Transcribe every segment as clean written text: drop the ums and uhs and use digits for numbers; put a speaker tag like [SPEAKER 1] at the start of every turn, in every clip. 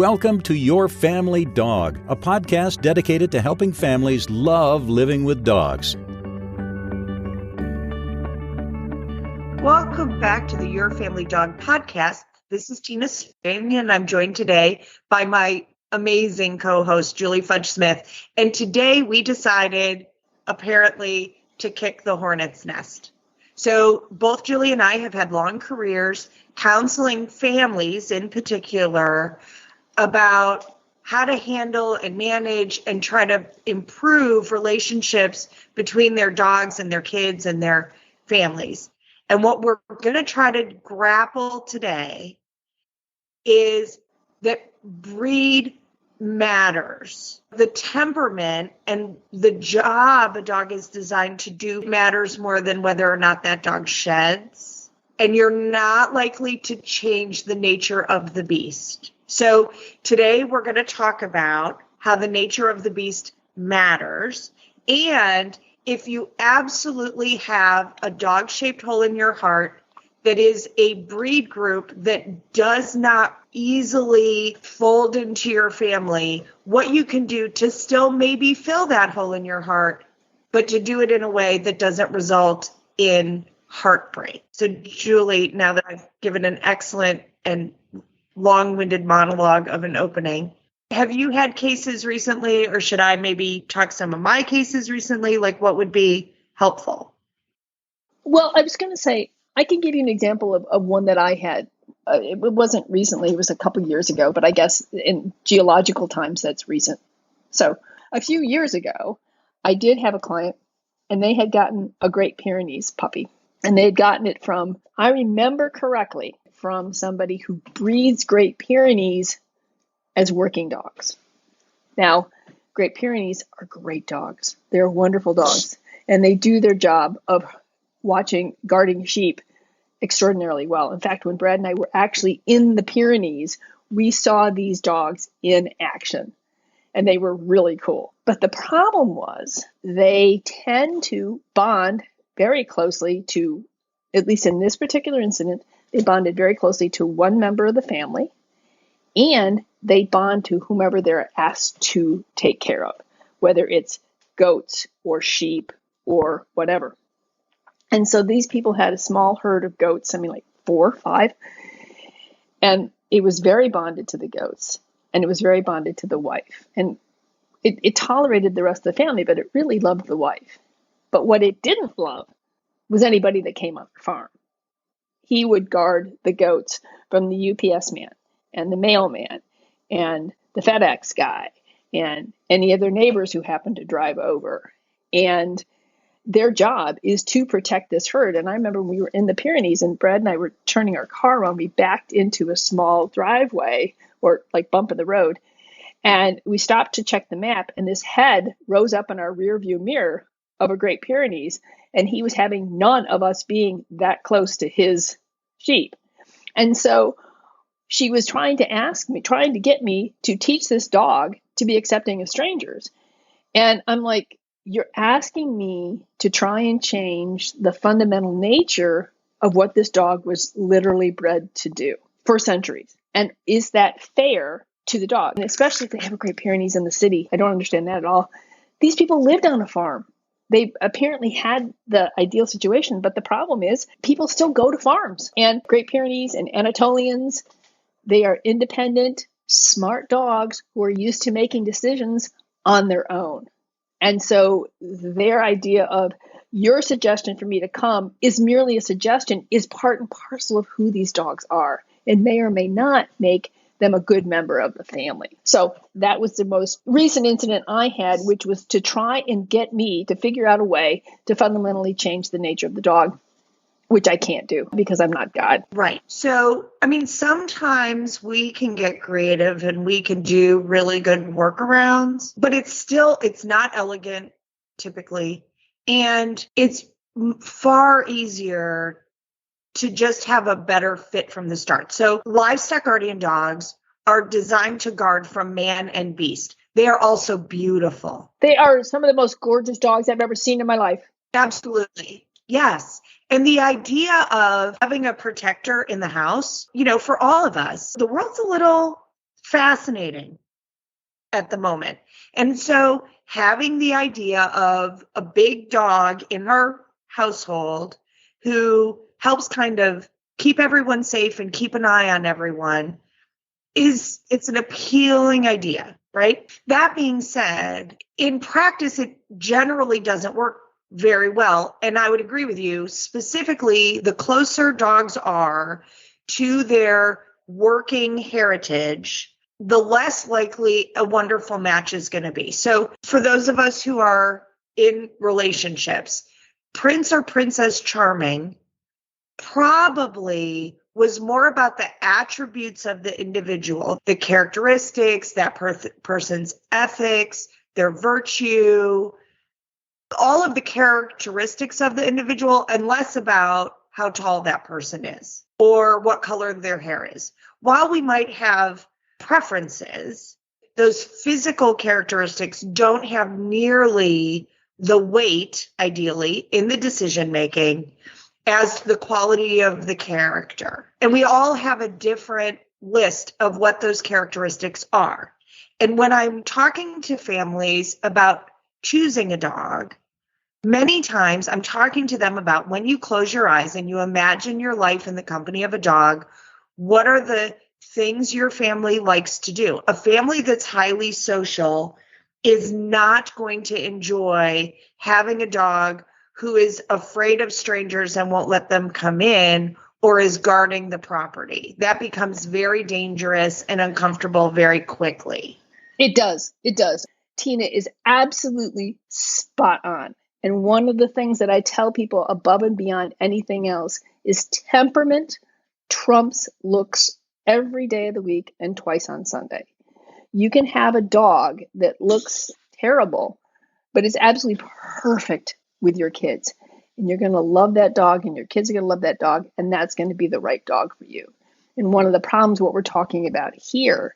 [SPEAKER 1] Welcome to Your Family Dog, a podcast dedicated to helping families love living with dogs.
[SPEAKER 2] Welcome back to the Your Family Dog podcast. This is Tina Spang, and I'm joined today by my amazing co-host, Julie Fudge Smith. And today we decided, apparently, to kick the hornet's nest. So both Julie and I have had long careers counseling families in particular about how to handle and manage and try to improve relationships between their dogs and their kids and their families. And what we're going to try to grapple today is that breed matters. The temperament and the job a dog is designed to do matters more than whether or not that dog sheds. And you're not likely to change the nature of the beast. So today we're going to talk about how the nature of the beast matters. And if you absolutely have a dog-shaped hole in your heart that is a breed group that does not easily fold into your family, what you can do to still maybe fill that hole in your heart, but to do it in a way that doesn't result in heartbreak. So Julie, now that I've given an excellent and long-winded monologue of an opening, have you had cases recently, or should I maybe talk some of my cases recently? Like, what would be helpful?
[SPEAKER 3] Well, I was going to say, I can give you an example of one that I had. It wasn't recently, it was a couple years ago, but I guess in geological times, that's recent. So a few years ago, I did have a client, and they had gotten a Great Pyrenees puppy. And they had gotten it from, I remember correctly, from somebody who breeds Great Pyrenees as working dogs. Now, Great Pyrenees are great dogs. They're wonderful dogs. And they do their job of guarding sheep extraordinarily well. In fact, when Brad and I were actually in the Pyrenees, we saw these dogs in action. And they were really cool. But the problem was they tend to bond very closely to, at least in this particular incident, they bonded very closely to one member of the family, and they bond to whomever they're asked to take care of, whether it's goats or sheep or whatever. And so these people had a small herd of goats, like 4 or 5, and it was very bonded to the goats, and it was very bonded to the wife. And it tolerated the rest of the family, but it really loved the wife. But what it didn't love was anybody that came on the farm. He would guard the goats from the UPS man and the mailman and the FedEx guy and any of their neighbors who happened to drive over. And their job is to protect this herd. And I remember we were in the Pyrenees, and Brad and I were turning our car around. We backed into a small driveway or like bump in the road. And we stopped to check the map, and this head rose up in our rear view mirror of a Great Pyrenees, and he was having none of us being that close to his sheep. And so she was trying to get me to teach this dog to be accepting of strangers. And I'm like, you're asking me to try and change the fundamental nature of what this dog was literally bred to do for centuries. And is that fair to the dog? And especially if they have a Great Pyrenees in the city. I don't understand that at all. These people lived on a farm. They apparently had the ideal situation, but the problem is people still go to farms. And Great Pyrenees and Anatolians, they are independent, smart dogs who are used to making decisions on their own. And so their idea of your suggestion for me to come is merely a suggestion, is part and parcel of who these dogs are, and may or may not make them a good member of the family. So that was the most recent incident I had, which was to try and get me to figure out a way to fundamentally change the nature of the dog, which I can't do because I'm not God.
[SPEAKER 2] Right. So, sometimes we can get creative and we can do really good workarounds, but it's not elegant typically. And it's far easier to just have a better fit from the start. So livestock guardian dogs are designed to guard from man and beast. They are also beautiful.
[SPEAKER 3] They are some of the most gorgeous dogs I've ever seen in my life.
[SPEAKER 2] Absolutely. Yes. And the idea of having a protector in the house, for all of us, the world's a little fascinating at the moment. And so having the idea of a big dog in our household who helps kind of keep everyone safe and keep an eye on everyone it's an appealing idea, right? That being said, in practice, it generally doesn't work very well. And I would agree with you, specifically, the closer dogs are to their working heritage, the less likely a wonderful match is going to be. So for those of us who are in relationships, Prince or Princess Charming probably was more about the attributes of the individual, the characteristics, that person's ethics, their virtue, all of the characteristics of the individual, and less about how tall that person is or what color their hair is. While we might have preferences, those physical characteristics don't have nearly the weight, ideally, in the decision making as the quality of the character. And we all have a different list of what those characteristics are. And when I'm talking to families about choosing a dog, many times I'm talking to them about when you close your eyes and you imagine your life in the company of a dog, what are the things your family likes to do? A family that's highly social is not going to enjoy having a dog who is afraid of strangers and won't let them come in or is guarding the property. That becomes very dangerous and uncomfortable very quickly.
[SPEAKER 3] It does. It does. Tina is absolutely spot on. And one of the things that I tell people above and beyond anything else is temperament trumps looks every day of the week and twice on Sunday. You can have a dog that looks terrible, but is absolutely perfect with your kids. And you're going to love that dog, and your kids are going to love that dog, and that's going to be the right dog for you. And one of the problems, what we're talking about here,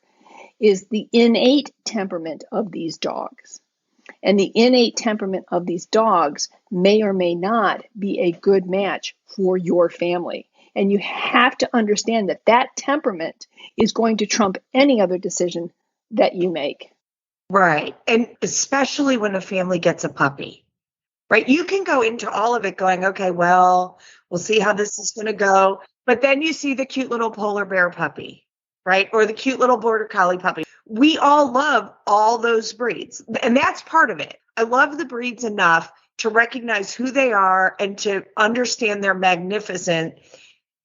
[SPEAKER 3] is the innate temperament of these dogs. And the innate temperament of these dogs may or may not be a good match for your family. And you have to understand that that temperament is going to trump any other decision that you make.
[SPEAKER 2] Right. And especially when a family gets a puppy, right? You can go into all of it going, okay, well, we'll see how this is going to go. But then you see the cute little polar bear puppy, right? Or the cute little border collie puppy. We all love all those breeds. And that's part of it. I love the breeds enough to recognize who they are and to understand their magnificence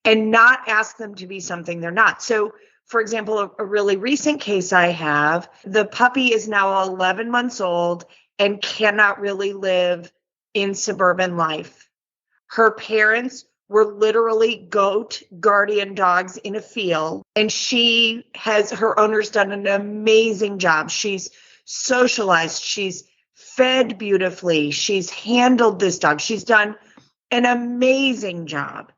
[SPEAKER 2] and not ask them to be something they're not. So, for example, a really recent case I have, the puppy is now 11 months old and cannot really live in suburban life. Her parents were literally goat guardian dogs in a field, and her owner's done an amazing job. She's socialized, she's fed beautifully, she's handled this dog, she's done an amazing job.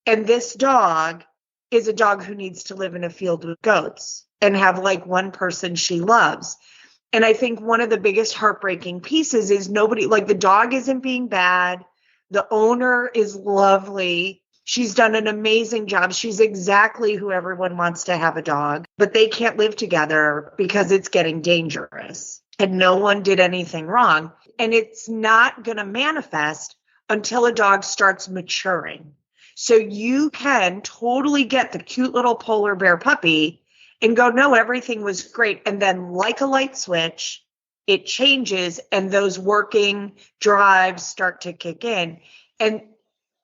[SPEAKER 2] And this dog is a dog who needs to live in a field with goats and have like one person she loves. And I think one of the biggest heartbreaking pieces is the dog isn't being bad. The owner is lovely. She's done an amazing job. She's exactly who everyone wants to have a dog, but they can't live together because it's getting dangerous and no one did anything wrong. And it's not going to manifest until a dog starts maturing. So you can totally get the cute little polar bear puppy and go, no, everything was great. And then like a light switch, it changes and those working drives start to kick in. And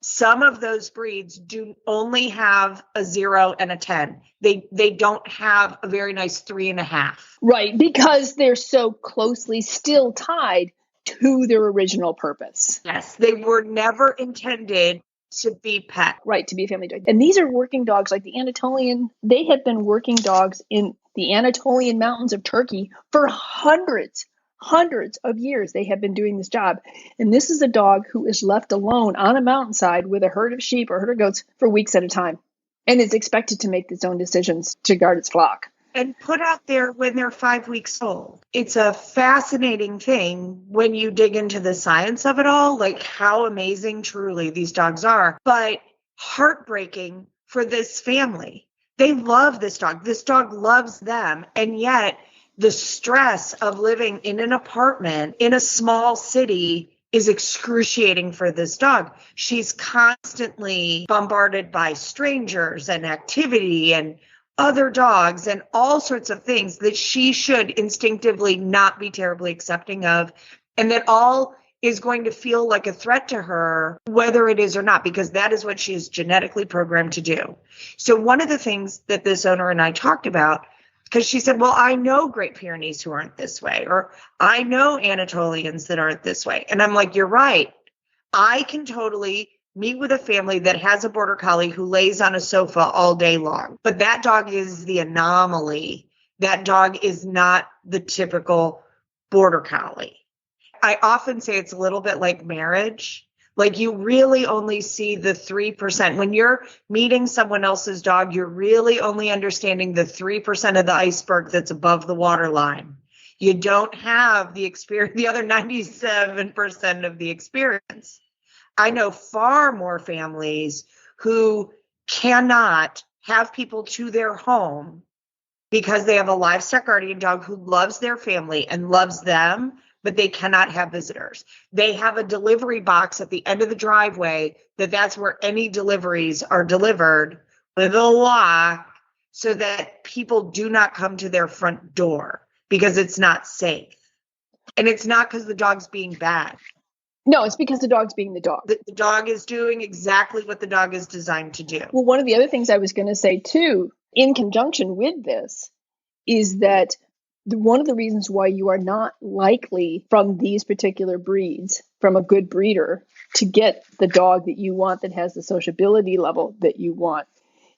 [SPEAKER 2] some of those breeds do only have a 0 and a 10. They don't have a very nice 3.5.
[SPEAKER 3] Right, because they're so closely still tied to their original purpose.
[SPEAKER 2] Yes, they were never intended to be pet.
[SPEAKER 3] Right, to be a family dog. And these are working dogs like the Anatolian. They have been working dogs in the Anatolian mountains of Turkey for hundreds of years. They have been doing this job. And this is a dog who is left alone on a mountainside with a herd of sheep or herd of goats for weeks at a time and is expected to make its own decisions to guard its flock.
[SPEAKER 2] And put out there when they're 5 weeks old. It's a fascinating thing when you dig into the science of it all, like how amazing truly these dogs are, but heartbreaking for this family They love this dog. This dog loves them. And yet the stress of living in an apartment in a small city is excruciating for this dog. She's constantly bombarded by strangers and activity and other dogs and all sorts of things that she should instinctively not be terribly accepting of, and that all is going to feel like a threat to her, whether it is or not, because that is what she is genetically programmed to do. So one of the things that this owner and I talked about, because she said, well, I know Great Pyrenees who aren't this way, or I know Anatolians that aren't this way. And I'm like, you're right. I can totally meet with a family that has a border collie who lays on a sofa all day long. But that dog is the anomaly. That dog is not the typical border collie. I often say it's a little bit like marriage. Like you really only see the 3%. When you're meeting someone else's dog, you're really only understanding the 3% of the iceberg that's above the waterline. You don't have the experience, the other 97% of the experience. I know far more families who cannot have people to their home because they have a livestock guardian dog who loves their family and loves them, but they cannot have visitors. They have a delivery box at the end of the driveway that's where any deliveries are delivered with a lock so that people do not come to their front door because it's not safe. And it's not because the dog's being bad.
[SPEAKER 3] No, it's because the dog's being the dog.
[SPEAKER 2] The dog is doing exactly what the dog is designed to do.
[SPEAKER 3] Well, one of the other things I was going to say, too, in conjunction with this, is that one of the reasons why you are not likely from these particular breeds, from a good breeder, to get the dog that you want that has the sociability level that you want,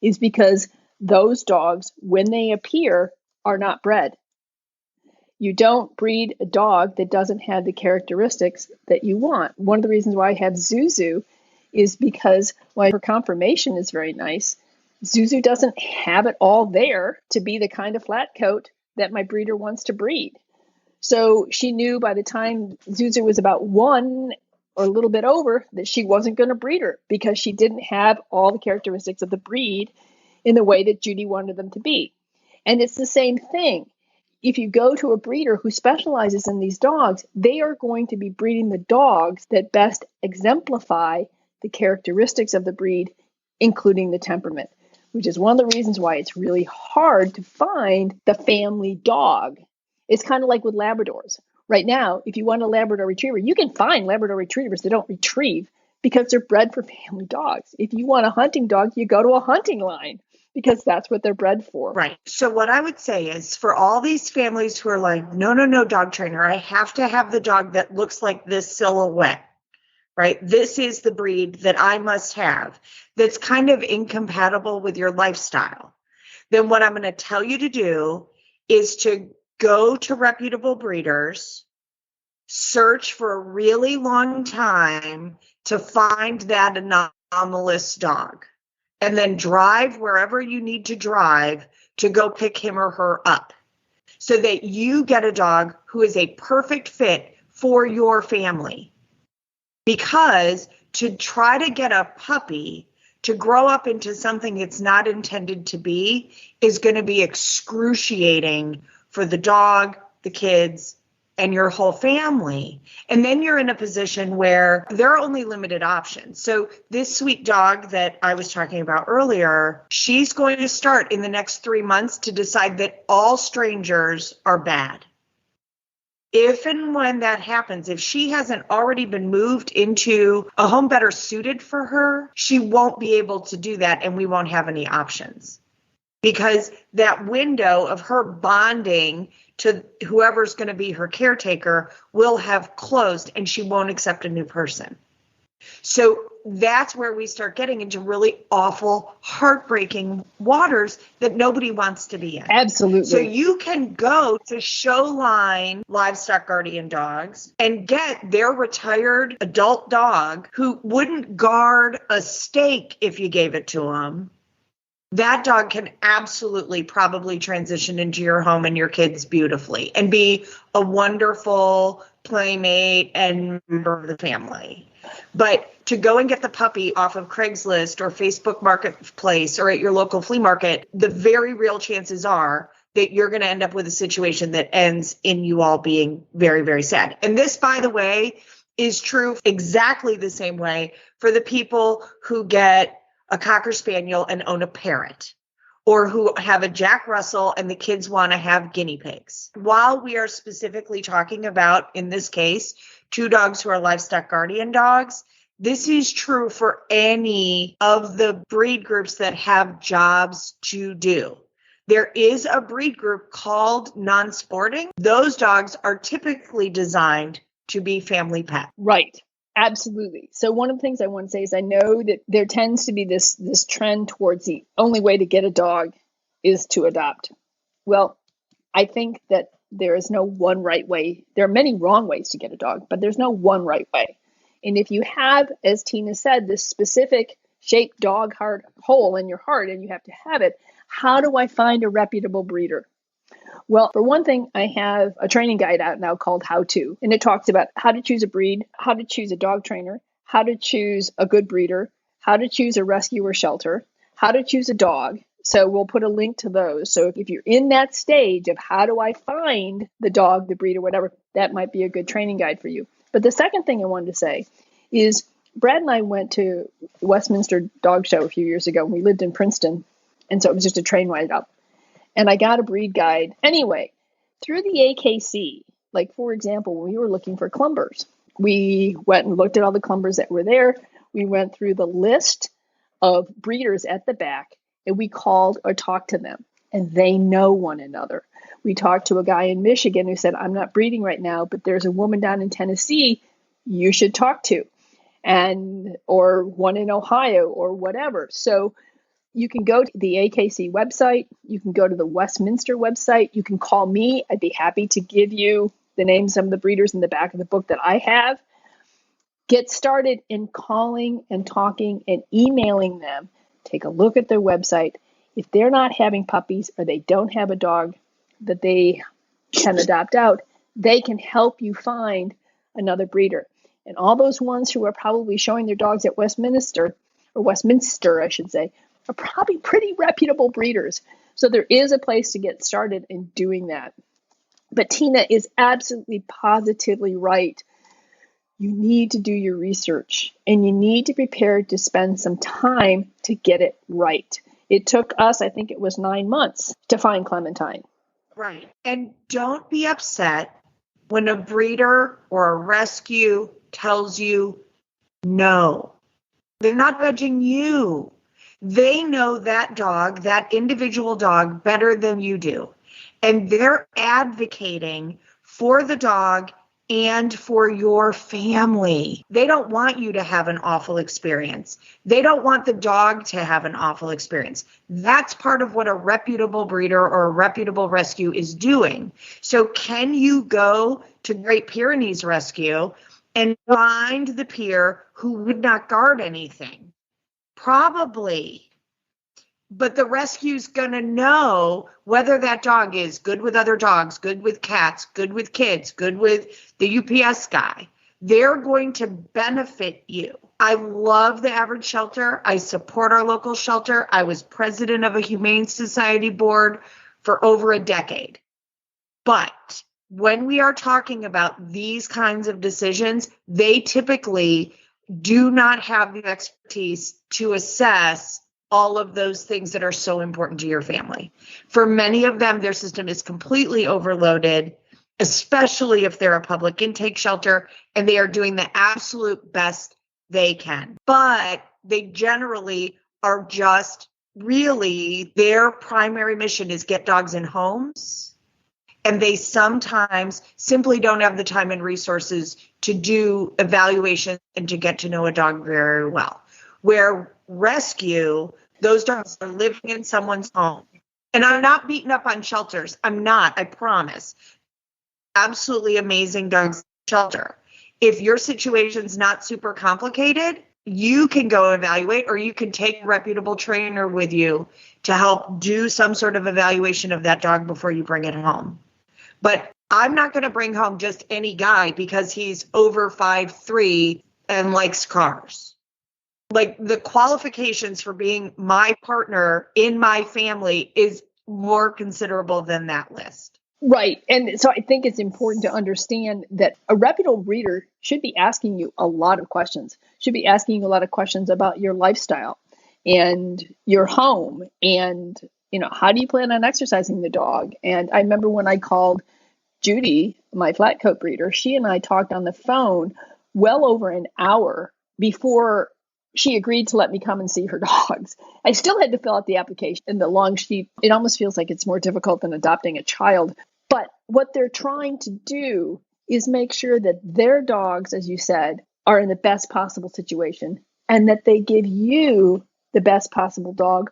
[SPEAKER 3] is because those dogs, when they appear, are not bred. You don't breed a dog that doesn't have the characteristics that you want. One of the reasons why I have Zuzu is because while her conformation is very nice, Zuzu doesn't have it all there to be the kind of flat coat that my breeder wants to breed. So she knew by the time Zuzu was about 1 or a little bit over that she wasn't going to breed her because she didn't have all the characteristics of the breed in the way that Judy wanted them to be. And it's the same thing. If you go to a breeder who specializes in these dogs, they are going to be breeding the dogs that best exemplify the characteristics of the breed, including the temperament, which is one of the reasons why it's really hard to find the family dog. It's kind of like with Labradors. Right now, if you want a Labrador Retriever, you can find Labrador Retrievers that don't retrieve because they're bred for family dogs. If you want a hunting dog, you go to a hunting line, because that's what they're bred for.
[SPEAKER 2] Right. So what I would say is for all these families who are like, no, dog trainer, I have to have the dog that looks like this silhouette, right? This is the breed that I must have that's kind of incompatible with your lifestyle. Then what I'm going to tell you to do is to go to reputable breeders, search for a really long time to find that anomalous dog. And then drive wherever you need to drive to go pick him or her up so that you get a dog who is a perfect fit for your family. Because to try to get a puppy to grow up into something it's not intended to be is going to be excruciating for the dog, the kids, and your whole family. And then you're in a position where there are only limited options. So this sweet dog that I was talking about earlier, she's going to start in the next 3 months to decide that all strangers are bad. If and when that happens, if she hasn't already been moved into a home better suited for her, she won't be able to do that, and we won't have any options. Because that window of her bonding to whoever's going to be her caretaker will have closed, and she won't accept a new person. So that's where we start getting into really awful, heartbreaking waters that nobody wants to be in.
[SPEAKER 3] Absolutely.
[SPEAKER 2] So you can go to Showline Livestock Guardian Dogs and get their retired adult dog who wouldn't guard a steak if you gave it to him. that dog can absolutely probably transition into your home and your kids beautifully and be a wonderful playmate and member of the family. But to go and get the puppy off of Craigslist or Facebook Marketplace or at your local flea market, the very real chances are that you're going to end up with a situation that ends in you all being very, very sad. And this, by the way, is true exactly the same way for the people who get a Cocker Spaniel and own a parrot, or who have a Jack Russell and the kids want to have guinea pigs. While we are specifically talking about, in this case, 2 dogs who are livestock guardian dogs, this is true for any of the breed groups that have jobs to do. There is a breed group called non-sporting. Those dogs are typically designed to be family pets.
[SPEAKER 3] Right. Absolutely. So one of the things I want to say is I know that there tends to be this trend towards the only way to get a dog is to adopt. Well, I think that there is no one right way. There are many wrong ways to get a dog, but there's no one right way. And if you have, as Tina said, this specific shaped dog heart hole in your heart and you have to have it, how do I find a reputable breeder? Well, for one thing, I have a training guide out now called How To, and it talks about how to choose a breed, how to choose a dog trainer, how to choose a good breeder, how to choose a rescue or shelter, how to choose a dog. So we'll put a link to those. So if you're in that stage of how do I find the dog, the breed, or whatever, that might be a good training guide for you. But the second thing I wanted to say is Brad and I went to the Westminster Dog Show a few years ago. We lived in Princeton, and so it was just a train ride up. And I got a breed guide. Anyway, through the AKC, like, for example, when we were looking for clumbers, we went and looked at all the clumbers that were there. We went through the list of breeders at the back, and we called or talked to them, and they know one another. We talked to a guy in Michigan who said, I'm not breeding right now, but there's a woman down in Tennessee you should talk to, and or one in Ohio or whatever. So you can go to the AKC website. You can go to the Westminster website. You can call me. I'd be happy to give you the names of some of the breeders in the back of the book that I have. Get started in calling and talking and emailing them. Take a look at their website. If they're not having puppies or they don't have a dog that they can adopt out, they can help you find another breeder. And all those ones who are probably showing their dogs at Westminster, I should say, are probably pretty reputable breeders. So there is a place to get started in doing that. But Tina is absolutely positively right. You need to do your research and you need to prepare to spend some time to get it right. It took us, I think it was 9 months to find Clementine.
[SPEAKER 2] Right. And don't be upset when a breeder or a rescue tells you no. They're not judging you. They know that dog, that individual dog, better than you do. And they're advocating for the dog and for your family. They don't want you to have an awful experience. They don't want the dog to have an awful experience. That's part of what a reputable breeder or a reputable rescue is doing. So can you go to Great Pyrenees Rescue and find the peer who would not guard anything? Probably. But the rescue's going to know whether that dog is good with other dogs, good with cats, good with kids, good with the UPS guy. They're going to benefit you. I love the Average Shelter. I support our local shelter. I was president of a Humane Society board for over a decade. But when we are talking about these kinds of decisions, they typically do not have the expertise to assess all of those things that are so important to your family. For many of them, their system is completely overloaded, especially if they're a public intake shelter and they are doing the absolute best they can. But they generally are just really, their primary mission is get dogs in homes. And they sometimes simply don't have the time and resources to do evaluations and to get to know a dog very well. Where rescue, those dogs are living in someone's home. And I'm not beating up on shelters. I'm not, I promise. Absolutely amazing dogs shelter. If your situation's not super complicated, you can go evaluate, or you can take a reputable trainer with you to help do some sort of evaluation of that dog before you bring it home. But I'm not going to bring home just any guy because he's over 5'3" and likes cars. Like, the qualifications for being my partner in my family is more considerable than that list.
[SPEAKER 3] Right. And so I think it's important to understand that a reputable breeder should be asking you a lot of questions, should be asking you a lot of questions about your lifestyle and your home and, how do you plan on exercising the dog? And I remember when I called Judy, my flat coat breeder, she and I talked on the phone well over an hour before she agreed to let me come and see her dogs. I still had to fill out the application and the long sheet. It almost feels like it's more difficult than adopting a child. But what they're trying to do is make sure that their dogs, as you said, are in the best possible situation and that they give you the best possible dog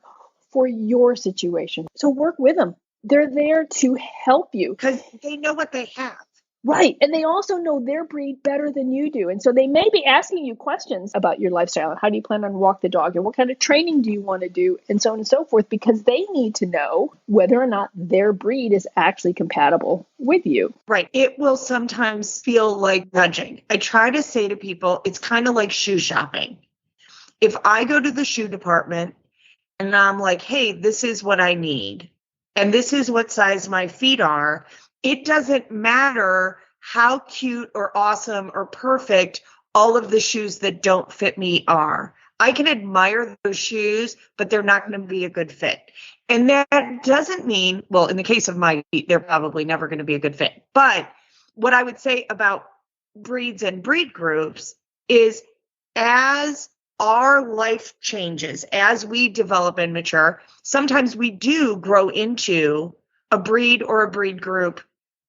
[SPEAKER 3] for your situation. So work with them. They're there to help you.
[SPEAKER 2] Because they know what they have.
[SPEAKER 3] Right. And they also know their breed better than you do. And so they may be asking you questions about your lifestyle and how do you plan on walk the dog and what kind of training do you want to do and so on and so forth, because they need to know whether or not their breed is actually compatible with you.
[SPEAKER 2] Right. It will sometimes feel like nudging. I try to say to people, it's kind of like shoe shopping. If I go to the shoe department and I'm like, hey, this is what I need, and this is what size my feet are, it doesn't matter how cute or awesome or perfect all of the shoes that don't fit me are. I can admire those shoes, but they're not going to be a good fit. And that doesn't mean, well, in the case of my feet, they're probably never going to be a good fit. But what I would say about breeds and breed groups is, as our life changes, as we develop and mature, sometimes we do grow into a breed or a breed group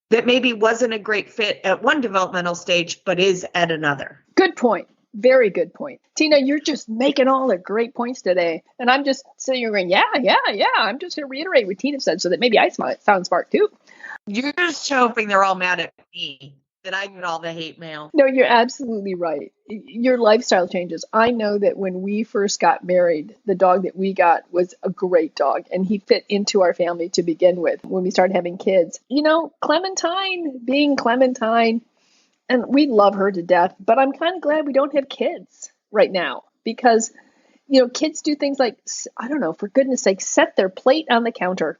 [SPEAKER 2] that maybe wasn't a great fit at one developmental stage, but is at another.
[SPEAKER 3] Good point. Very good point. Tina, you're just making all the great points today. And I'm just sitting here going, yeah. I'm just going to reiterate what Tina said so that maybe I sound smart too.
[SPEAKER 2] You're just hoping they're all mad at me, that I get all the hate mail.
[SPEAKER 3] No, you're absolutely right. Your lifestyle changes. I know that when we first got married, the dog that we got was a great dog, and he fit into our family to begin with when we started having kids. Clementine being Clementine, and we love her to death, but I'm kind of glad we don't have kids right now because, kids do things like, I don't know, for goodness sake, set their plate on the counter.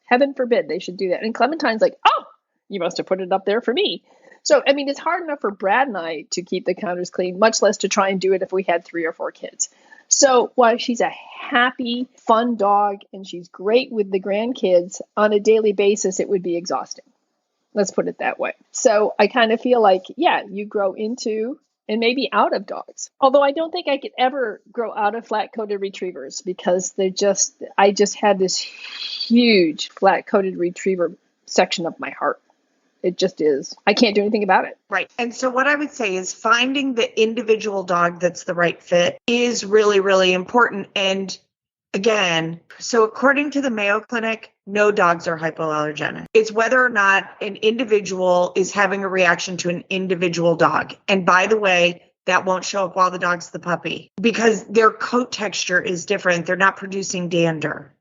[SPEAKER 3] Heaven forbid they should do that. And Clementine's like, oh, you must have put it up there for me. So, it's hard enough for Brad and I to keep the counters clean, much less to try and do it if we had 3 or 4 kids. So while she's a happy, fun dog and she's great with the grandkids, on a daily basis, it would be exhausting. Let's put it that way. So I kind of feel like, you grow into and maybe out of dogs. Although I don't think I could ever grow out of flat-coated retrievers because I just had this huge flat-coated retriever section of my heart. It just is. I can't do anything about it.
[SPEAKER 2] Right. And so what I would say is finding the individual dog that's the right fit is really, really important. And again, so according to the Mayo Clinic, no dogs are hypoallergenic. It's whether or not an individual is having a reaction to an individual dog. And by the way, that won't show up while the dog's the puppy because their coat texture is different. They're not producing dander.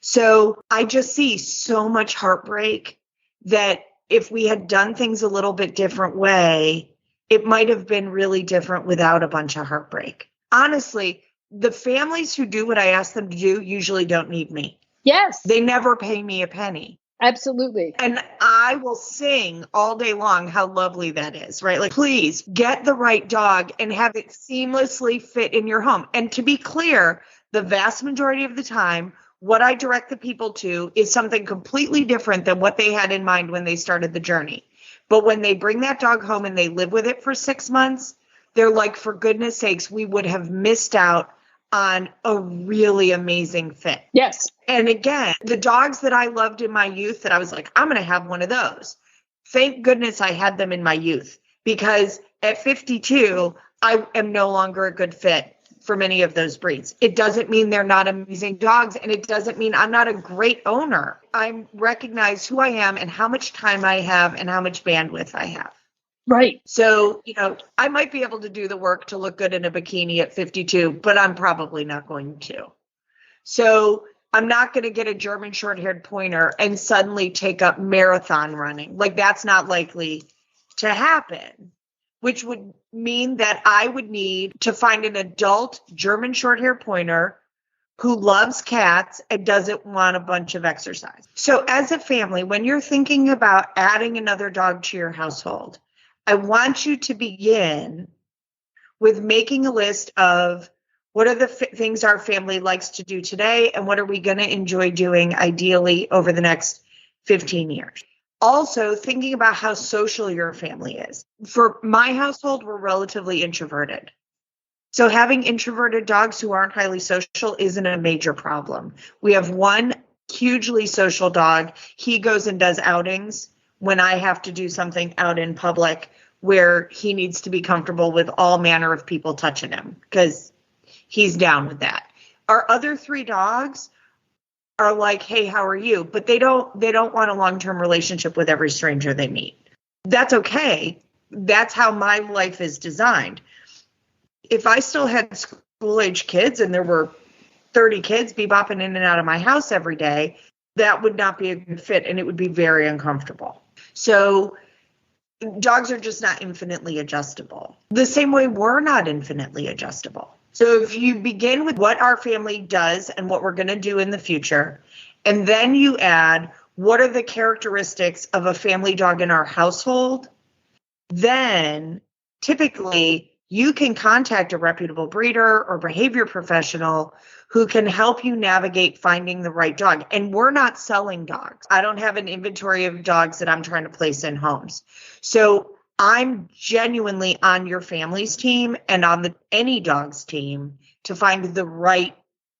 [SPEAKER 2] So I just see so much heartbreak that if we had done things a little bit different way, it might have been really different without a bunch of heartbreak. Honestly, the families who do what I ask them to do usually don't need me.
[SPEAKER 3] Yes.
[SPEAKER 2] They never pay me a penny.
[SPEAKER 3] Absolutely.
[SPEAKER 2] And I will sing all day long how lovely that is, right? Like, please get the right dog and have it seamlessly fit in your home. And to be clear, the vast majority of the time, what I direct the people to is something completely different than what they had in mind when they started the journey. But when they bring that dog home and they live with it for 6 months, they're like, for goodness sakes, we would have missed out on a really amazing fit.
[SPEAKER 3] Yes.
[SPEAKER 2] And again, the dogs that I loved in my youth that I was like, I'm going to have one of those. Thank goodness I had them in my youth because at 52, I am no longer a good fit for many of those breeds. It doesn't mean they're not amazing dogs, and it doesn't mean I'm not a great owner. I recognize who I am and how much time I have and how much bandwidth I have.
[SPEAKER 3] Right.
[SPEAKER 2] So, I might be able to do the work to look good in a bikini at 52, but I'm probably not going to. So I'm not going to get a German short-haired pointer and suddenly take up marathon running. Like, that's not likely to happen, which would mean that I would need to find an adult German short-haired pointer who loves cats and doesn't want a bunch of exercise. So as a family, when you're thinking about adding another dog to your household, I want you to begin with making a list of what are the things our family likes to do today, and what are we going to enjoy doing ideally over the next 15 years. Also, thinking about how social your family is. For my household, we're relatively introverted. So having introverted dogs who aren't highly social isn't a major problem. We have one hugely social dog. He goes and does outings when I have to do something out in public where he needs to be comfortable with all manner of people touching him because he's down with that. Our other three dogs are like, hey, how are you? But they don't want a long-term relationship with every stranger they meet. That's okay. That's how my life is designed. If I still had school-age kids and there were 30 kids bebopping in and out of my house every day, that would not be a good fit and it would be very uncomfortable. So dogs are just not infinitely adjustable. The same way we're not infinitely adjustable. So if you begin with what our family does and what we're going to do in the future, and then you add what are the characteristics of a family dog in our household, then typically you can contact a reputable breeder or behavior professional who can help you navigate finding the right dog. And we're not selling dogs. I don't have an inventory of dogs that I'm trying to place in homes. So I'm genuinely on your family's team and on any dog's team to find the right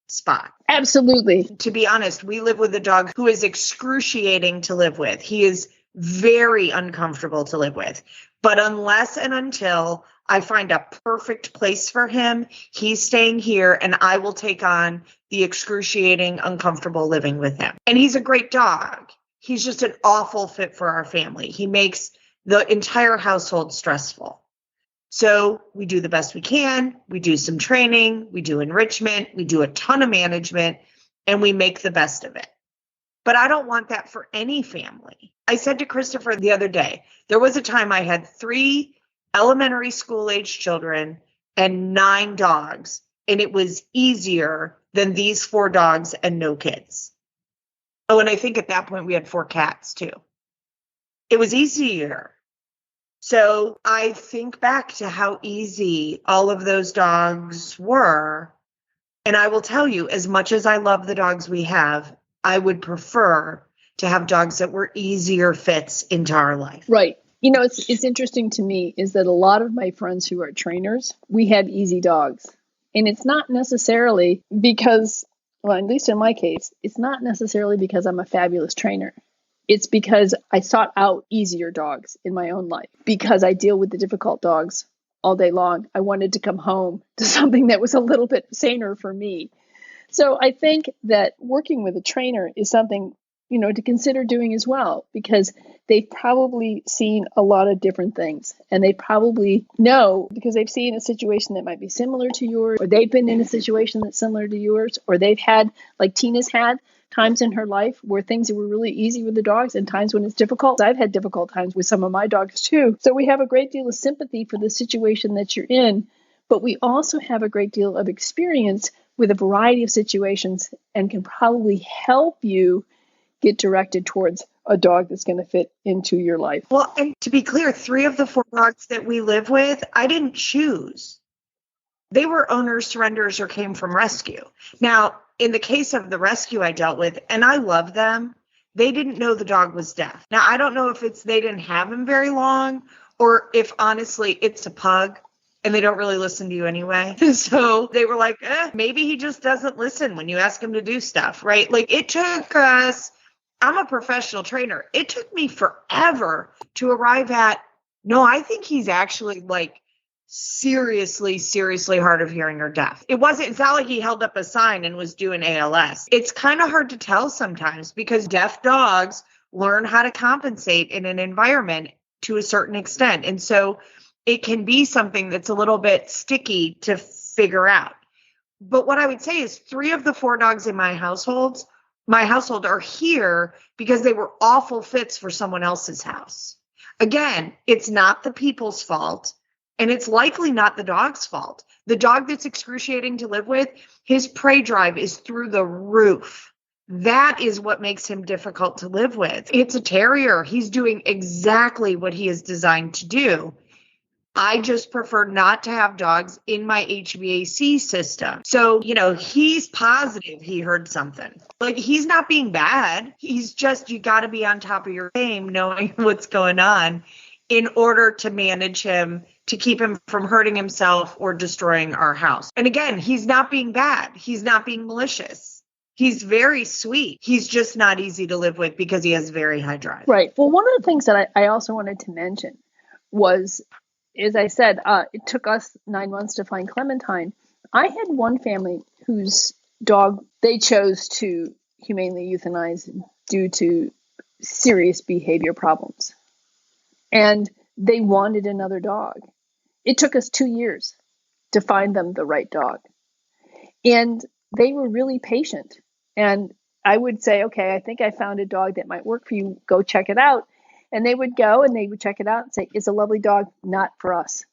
[SPEAKER 2] spot.
[SPEAKER 3] Absolutely.
[SPEAKER 2] To be honest, we live with a dog who is excruciating to live with. He is very uncomfortable to live with. But unless and until I find a perfect place for him, he's staying here and I will take on the excruciating, uncomfortable living with him. And he's a great dog. He's just an awful fit for our family. He makes the entire household stressful. So we do the best we can. We do some training. We do enrichment. We do a ton of management and we make the best of it. But I don't want that for any family. I said to Christopher the other day, there was a time I had 3 elementary school age children and 9 dogs, and it was easier than these 4 dogs and no kids. Oh, and I think at that point we had 4 cats too. It was easier. So I think back to how easy all of those dogs were. And I will tell you, as much as I love the dogs we have, I would prefer to have dogs that were easier fits into our life.
[SPEAKER 3] Right. You know, it's interesting to me is that a lot of my friends who are trainers, we have easy dogs. And it's not necessarily because, well, at least in my case, it's not necessarily because I'm a fabulous trainer. It's because I sought out easier dogs in my own life. Because I deal with the difficult dogs all day long, I wanted to come home to something that was a little bit saner for me. So I think that working with a trainer is something, to consider doing as well, because they've probably seen a lot of different things and they probably know because they've seen a situation that might be similar to yours, or they've been in a situation that's similar to yours, or they've had, like Tina's had, times in her life where things were really easy with the dogs and times when it's difficult. I've had difficult times with some of my dogs too. So we have a great deal of sympathy for the situation that you're in, but we also have a great deal of experience with a variety of situations and can probably help you get directed towards a dog that's going to fit into your life.
[SPEAKER 2] Well, and to be clear, 3 of the 4 dogs that we live with, I didn't choose. They were owner surrenders or came from rescue. Now, in the case of the rescue I dealt with, and I love them, they didn't know the dog was deaf. Now, I don't know if it's they didn't have him very long or if honestly it's a pug and they don't really listen to you anyway. So they were like, maybe he just doesn't listen when you ask him to do stuff, right? Like it took us, I'm a professional trainer. It took me forever to arrive at, no, I think he's actually like seriously hard of hearing or deaf. It's not like he held up a sign and was doing ALS. It's kind of hard to tell sometimes because deaf dogs learn how to compensate in an environment to a certain extent. And so it can be something that's a little bit sticky to figure out. But what I would say is 3 of the 4 dogs in my household are here because they were awful fits for someone else's house. Again, it's not the people's fault, and it's likely not the dog's fault. The dog that's excruciating to live with, his prey drive is through the roof. That is what makes him difficult to live with. It's a terrier. He's doing exactly what he is designed to do. I just prefer not to have dogs in my HVAC system. So, he's positive he heard something. Like, he's not being bad. He's just, you got to be on top of your game, knowing what's going on in order to manage him, to keep him from hurting himself or destroying our house. And again, he's not being bad. He's not being malicious. He's very sweet. He's just not easy to live with because he has very high drive.
[SPEAKER 3] Right. Well, one of the things that I also wanted to mention was, as I said, it took us 9 months to find Clementine. I had one family whose dog they chose to humanely euthanize due to serious behavior problems. And they wanted another dog. It took us 2 years to find them the right dog. And they were really patient. And I would say, okay, I think I found a dog that might work for you. Go check it out. And they would go and they would check it out and say, it's a lovely dog, not for us.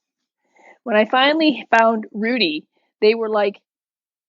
[SPEAKER 3] When I finally found Rudy, they were like,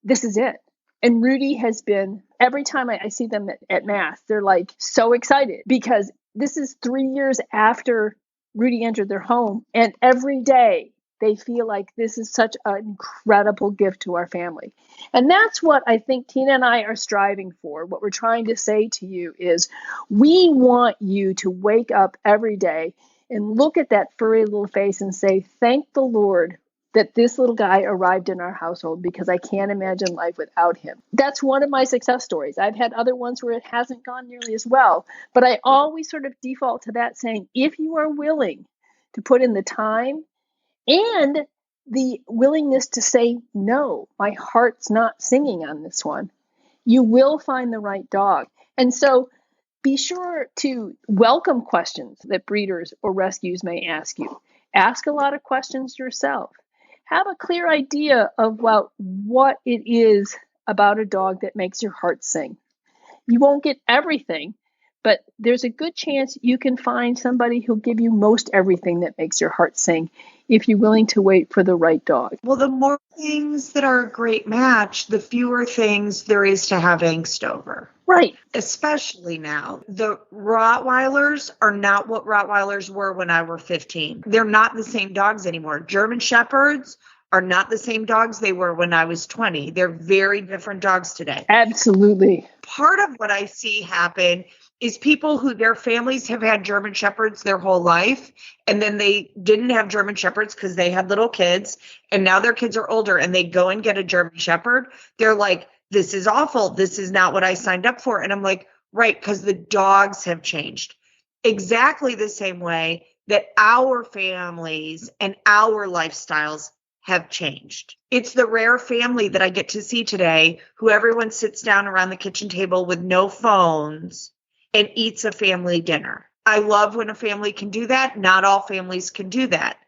[SPEAKER 3] this is it. And Rudy has been, every time I see them at Mass, they're like so excited because this is 3 years after Rudy entered their home. And every day they feel like this is such an incredible gift to our family. And that's what I think Tina and I are striving for. What we're trying to say to you is we want you to wake up every day and look at that furry little face and say, thank the Lord that this little guy arrived in our household because I can't imagine life without him. That's one of my success stories. I've had other ones where it hasn't gone nearly as well, but I always sort of default to that saying, if you are willing to put in the time and the willingness to say, no, my heart's not singing on this one, you will find the right dog. And so be sure to welcome questions that breeders or rescues may ask you. Ask a lot of questions yourself. Have a clear idea of what it is about a dog that makes your heart sing. You won't get everything, but there's a good chance you can find somebody who'll give you most everything that makes your heart sing if you're willing to wait for the right dog.
[SPEAKER 2] Well, the more things that are a great match, the fewer things there is to have angst over.
[SPEAKER 3] Right.
[SPEAKER 2] Especially now. The Rottweilers are not what Rottweilers were when I was 15. They're not the same dogs anymore. German Shepherds are not the same dogs they were when I was 20. They're very different dogs today.
[SPEAKER 3] Absolutely.
[SPEAKER 2] Part of what I see happen is people who their families have had German Shepherds their whole life, and then they didn't have German Shepherds because they had little kids, and now their kids are older, and they go and get a German Shepherd. They're like, this is awful. This is not what I signed up for. And I'm like, right, because the dogs have changed. Exactly the same way that our families and our lifestyles have changed. It's the rare family that I get to see today who everyone sits down around the kitchen table with no phones and eats a family dinner. I love when a family can do that. Not all families can do that.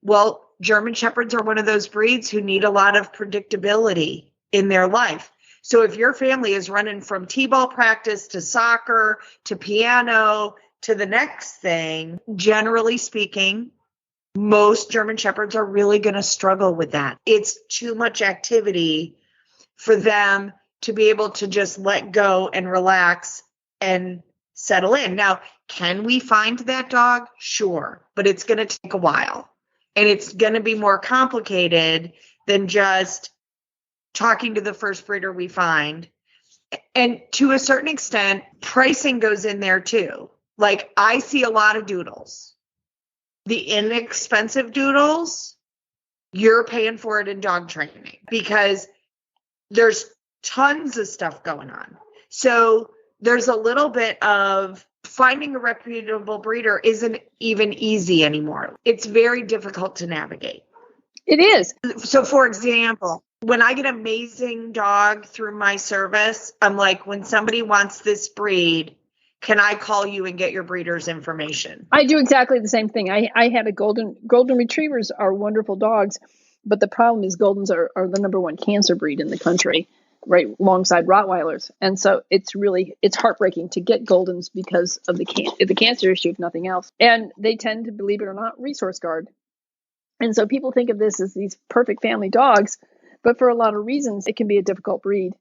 [SPEAKER 2] Well, German Shepherds are one of those breeds who need a lot of predictability in their life. So if your family is running from t-ball practice to soccer to piano to the next thing, generally speaking, most German Shepherds are really going to struggle with that. It's too much activity for them to be able to just let go and relax and settle in. Now, can we find that dog? Sure, but it's going to take a while. And it's going to be more complicated than just talking to the first breeder we find. And to a certain extent, pricing goes in there too. Like, I see a lot of doodles. The inexpensive doodles, you're paying for it in dog training because there's tons of stuff going on. So there's a little bit of finding a reputable breeder isn't even easy anymore. It's very difficult to navigate.
[SPEAKER 3] It is.
[SPEAKER 2] So for example, when I get an amazing dog through my service, I'm like, when somebody wants this breed, can I call you and get your breeder's information?
[SPEAKER 3] I do exactly the same thing. I had a golden retrievers are wonderful dogs, but the problem is Goldens are the number one cancer breed in the country, right alongside Rottweilers. And so it's heartbreaking to get Goldens because of the cancer issue, if nothing else. And they tend to, believe it or not, resource guard. And so people think of this as these perfect family dogs, but for a lot of reasons, it can be a difficult breed.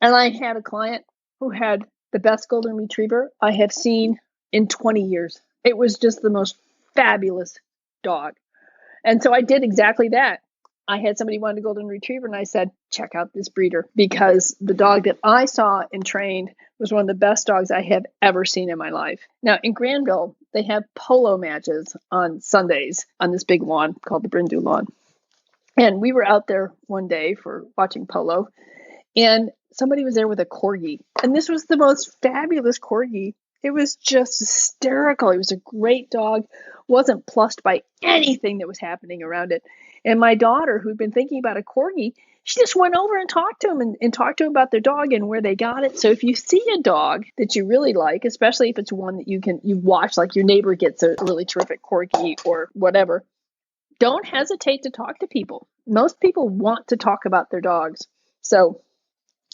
[SPEAKER 3] And I had a client who had the best golden retriever I have seen in 20 years. It was just the most fabulous dog. And so I did exactly that. I had somebody want a golden retriever, and I said, check out this breeder, because the dog that I saw and trained was one of the best dogs I have ever seen in my life. Now, in Granville, they have polo matches on Sundays on this big lawn called the Brindu lawn. And we were out there one day for watching polo, and somebody was there with a corgi. And this was the most fabulous corgi. It was just hysterical. It was a great dog, wasn't plussed by anything that was happening around it. And my daughter, who'd been thinking about a corgi, she just went over and talked to him and talked to him about their dog and where they got it. So if you see a dog that you really like, especially if it's one that you watch, like your neighbor gets a really terrific corgi or whatever, don't hesitate to talk to people. Most people want to talk about their dogs. So,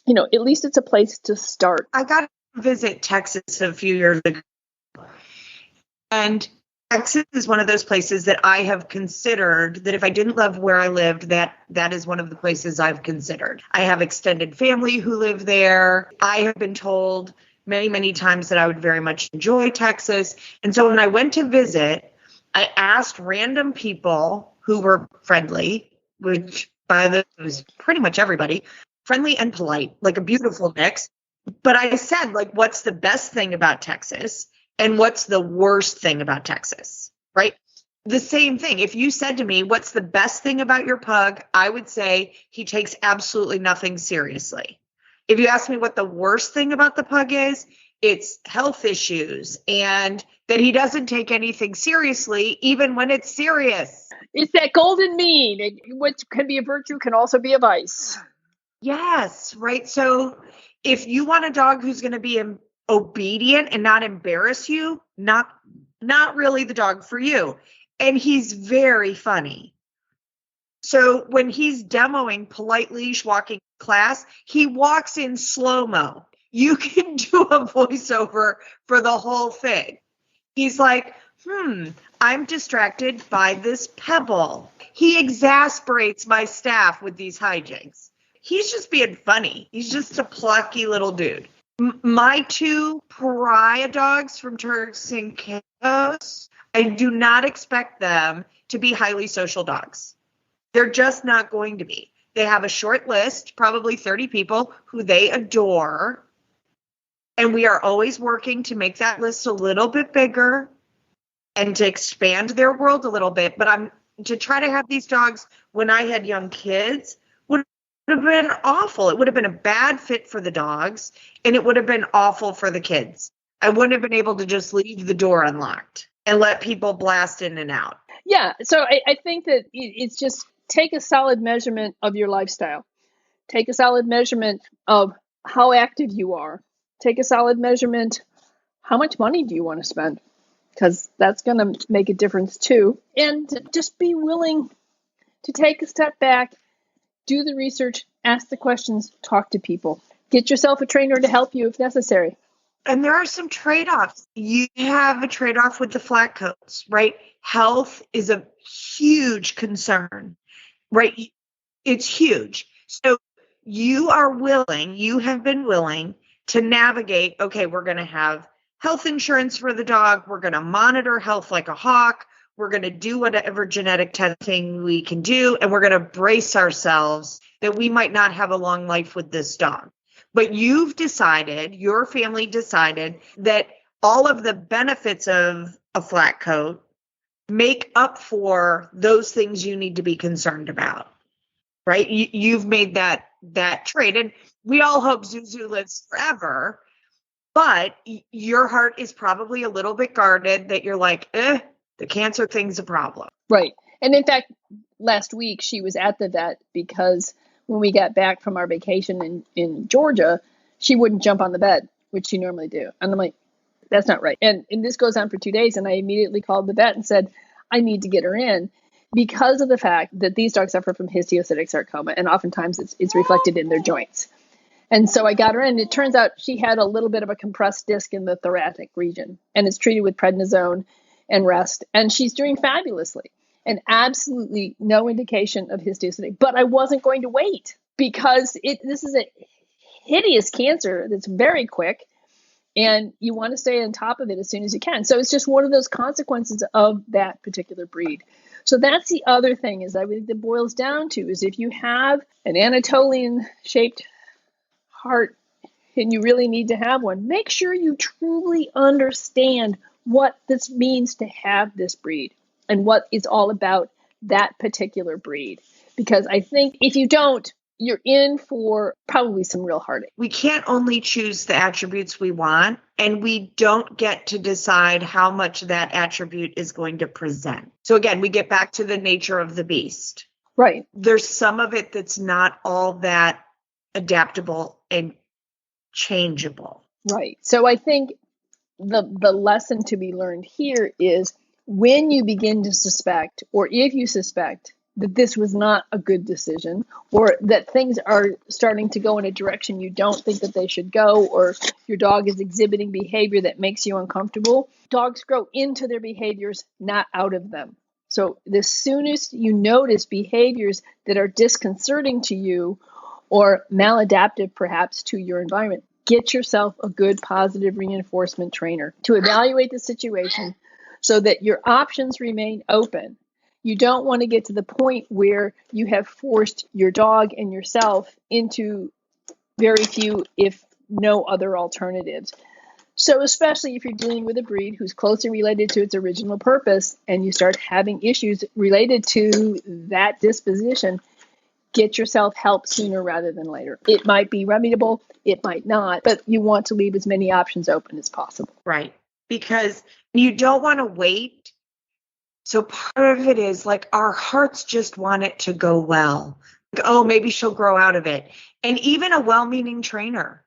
[SPEAKER 3] at least it's a place to start.
[SPEAKER 2] I got to visit Texas a few years ago. And Texas is one of those places that I have considered that if I didn't love where I lived, that is one of the places I've considered. I have extended family who live there. I have been told many, many times that I would very much enjoy Texas. And so when I went to visit, I asked random people who were friendly, which was pretty much everybody, friendly and polite, like a beautiful mix. But I said, what's the best thing about Texas? And what's the worst thing about Texas, right? The same thing. If you said to me, what's the best thing about your pug? I would say he takes absolutely nothing seriously. If you ask me what the worst thing about the pug is, it's health issues and that he doesn't take anything seriously, even when it's serious.
[SPEAKER 3] It's that golden mean. What can be a virtue can also be a vice.
[SPEAKER 2] Yes, right. So if you want a dog who's going to be obedient and not embarrass you, not really the dog for you. And he's very funny. So when he's demoing polite leash walking class, he walks in slow-mo. You can do a voiceover for the whole thing. He's like, I'm distracted by this pebble. He exasperates my staff with these hijinks. He's just being funny. He's just a plucky little dude. My two pariah dogs from Turks and Caicos, I do not expect them to be highly social dogs. They're just not going to be. They have a short list, probably 30 people who they adore. And we are always working to make that list a little bit bigger and to expand their world a little bit. But to try to have these dogs when I had young kids would have been awful. It would have been a bad fit for the dogs, and it would have been awful for the kids. I wouldn't have been able to just leave the door unlocked and let people blast in and out.
[SPEAKER 3] Yeah, so I think that it's just take a solid measurement of your lifestyle. Take a solid measurement of how active you are. Take a solid measurement, how much money do you want to spend? Because that's going to make a difference too. And just be willing to take a step back, do the research, ask the questions, talk to people. Get yourself a trainer to help you if necessary.
[SPEAKER 2] And there are some trade-offs. You have a trade-off with the flat coats, right? Health is a huge concern, right? It's huge. So you have been willing to navigate, okay, we're going to have health insurance for the dog. We're going to monitor health like a hawk. We're going to do whatever genetic testing we can do. And we're going to brace ourselves that we might not have a long life with this dog. But your family decided that all of the benefits of a flat coat make up for those things you need to be concerned about, right? You've made that trade. And we all hope Zuzu lives forever, but your heart is probably a little bit guarded that you're like, the cancer thing's a problem.
[SPEAKER 3] Right. And in fact, last week she was at the vet because when we got back from our vacation in Georgia, she wouldn't jump on the bed, which she normally do. And I'm like, That's not right. And this goes on for 2 days. And I immediately called the vet and said, I need to get her in because of the fact that these dogs suffer from histiocytic sarcoma. And oftentimes it's reflected in their joints. And so I got her in. It turns out she had a little bit of a compressed disc in the thoracic region, and it's treated with prednisone and rest. And she's doing fabulously and absolutely no indication of histiocytic. But I wasn't going to wait because this is a hideous cancer that's very quick, and you want to stay on top of it as soon as you can. So it's just one of those consequences of that particular breed. So that's the other thing is that it boils down to is if you have an Anatolian shaped heart and you really need to have one, make sure you truly understand what this means to have this breed and what it's all about that particular breed. Because I think if you don't, you're in for probably some real heartache.
[SPEAKER 2] We can't only choose the attributes we want, and we don't get to decide how much that attribute is going to present. So again, we get back to the nature of the beast.
[SPEAKER 3] Right.
[SPEAKER 2] There's some of it that's not all that adaptable and changeable.
[SPEAKER 3] Right. So I think the lesson to be learned here is when you begin to suspect, or if you suspect that this was not a good decision, or that things are starting to go in a direction you don't think that they should go, or your dog is exhibiting behavior that makes you uncomfortable, dogs grow into their behaviors, not out of them. So the soonest you notice behaviors that are disconcerting to you or maladaptive perhaps to your environment, get yourself a good positive reinforcement trainer to evaluate the situation so that your options remain open. You don't want to get to the point where you have forced your dog and yourself into very few, if no other alternatives. So especially if you're dealing with a breed who's closely related to its original purpose and you start having issues related to that disposition, get yourself help sooner rather than later. It might be remediable, it might not, but you want to leave as many options open as possible.
[SPEAKER 2] Right. Because you don't want to wait. So part of it is like our hearts just want it to go well. Like, oh, maybe she'll grow out of it. And even a well-meaning trainer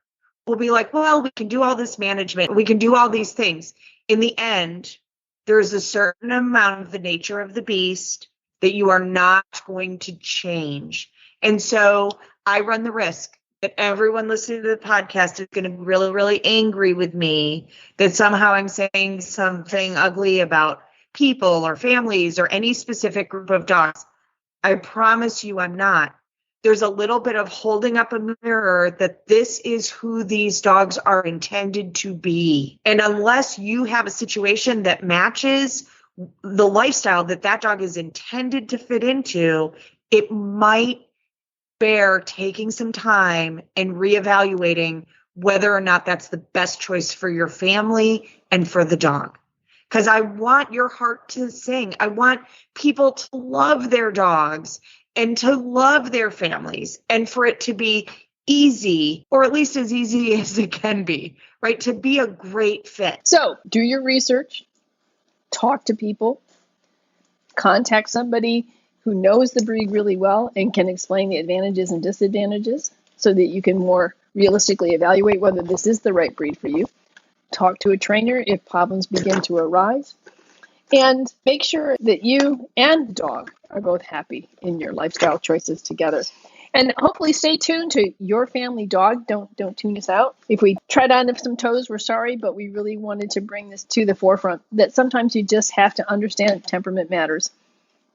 [SPEAKER 2] will be like, well, we can do all this management. We can do all these things. In the end, there's a certain amount of the nature of the beast that you are not going to change. And so I run the risk that everyone listening to the podcast is going to be really, really angry with me that somehow I'm saying something ugly about people or families or any specific group of dogs. I promise you I'm not. There's a little bit of holding up a mirror that this is who these dogs are intended to be. And unless you have a situation that matches the lifestyle that that dog is intended to fit into, it might bear taking some time and reevaluating whether or not that's the best choice for your family and for the dog. Because I want your heart to sing. I want people to love their dogs and to love their families and for it to be easy, or at least as easy as it can be, right? To be a great fit.
[SPEAKER 3] So do your research, talk to people, contact somebody who knows the breed really well and can explain the advantages and disadvantages so that you can more realistically evaluate whether this is the right breed for you. Talk to a trainer if problems begin to arise, and make sure that you and the dog are both happy in your lifestyle choices together. And hopefully stay tuned to Your Family Dog. Don't tune us out. If we tread on some toes, we're sorry, but we really wanted to bring this to the forefront that sometimes you just have to understand temperament matters,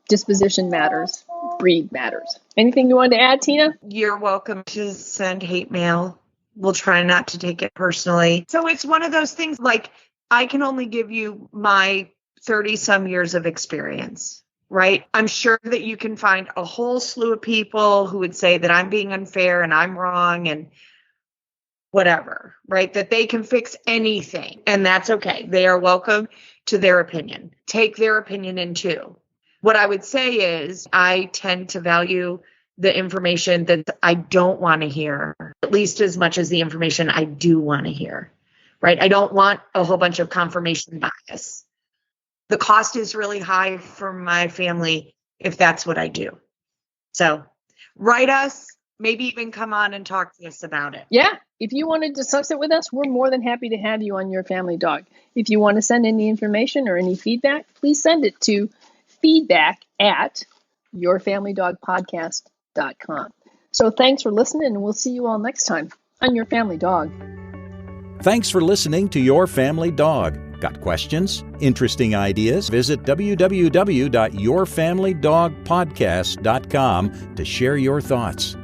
[SPEAKER 3] disposition matters, breed matters. Anything you wanted to add, Tina?
[SPEAKER 2] You're welcome to send hate mail. We'll try not to take it personally. So it's one of those things like I can only give you my 30 some years of experience, right? I'm sure that you can find a whole slew of people who would say that I'm being unfair and I'm wrong and whatever, right? That they can fix anything and that's okay. They are welcome to their opinion. Take their opinion in too. What I would say is I tend to value the information that I don't want to hear, at least as much as the information I do want to hear, right? I don't want a whole bunch of confirmation bias. The cost is really high for my family if that's what I do. So write us, maybe even come on and talk to us about it.
[SPEAKER 3] Yeah. If you want to discuss it with us, we're more than happy to have you on Your Family Dog. If you want to send any information or any feedback, please send it to feedback@yourfamilydogpodcast.com. So thanks for listening, and we'll see you all next time on Your Family Dog.
[SPEAKER 1] Thanks for listening to Your Family Dog. Got questions? Interesting ideas? Visit www.yourfamilydogpodcast.com to share your thoughts.